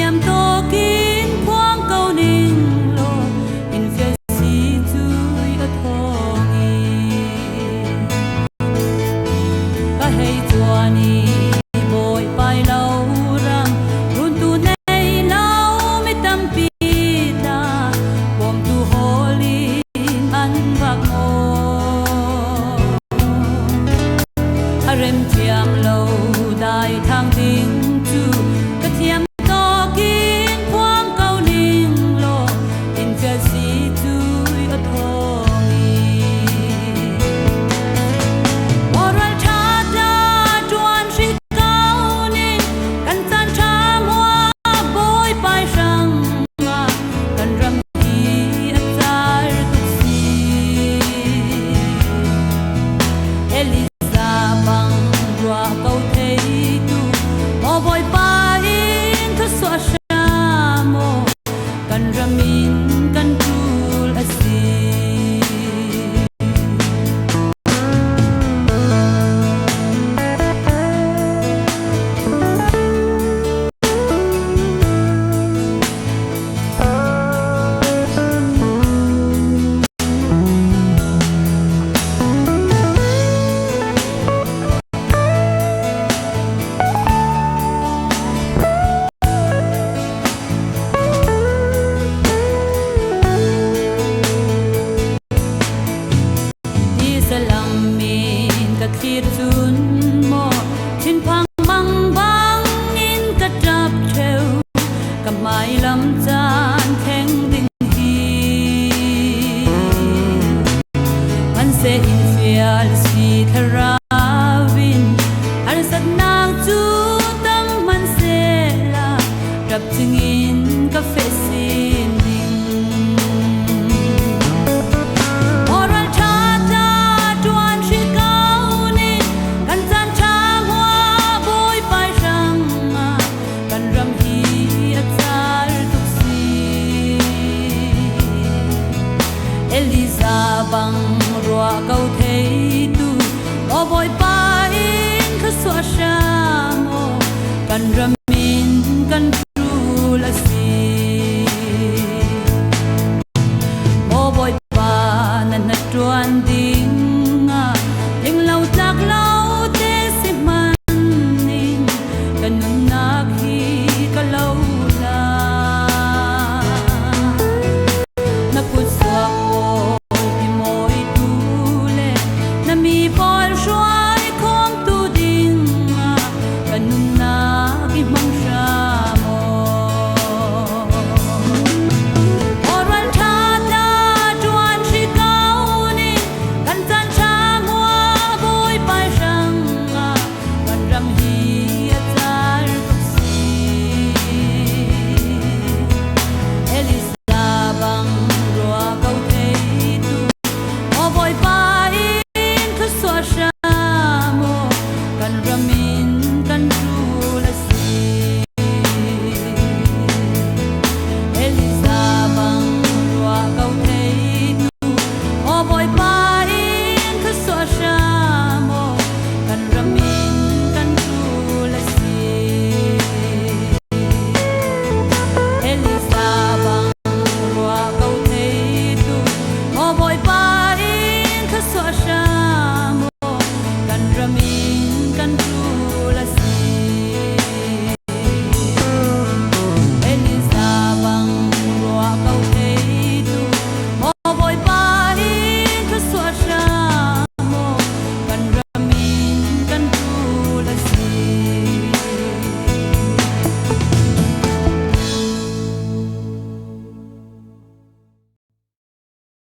thiam to kín khoang câu ninh lo in phía si chui ở thongi ba hay chua ni bội bay lâu răng run tu nay lâu mi tâm pi ta bom tu holy an bạc mo rem thiam lâu đại thang tiếng chu cái thiam to kín khoang câu ninh lo in phía si chui ở thongi oral cha cha chuan si cao ninh kan chan cha hoa bôi pai sang kan ram hi atar tu si Eliza bang rua câu thấy tu mò bôi pai in thất xóa sa mò kan ramin kan tul asi khir chun mo chin phang mang bang in ka trap theu ka mai lam chan theng ding hi man se in fial si tharawin ar sat nang chu tam man se la rap ching in ka fe sin Eliza bang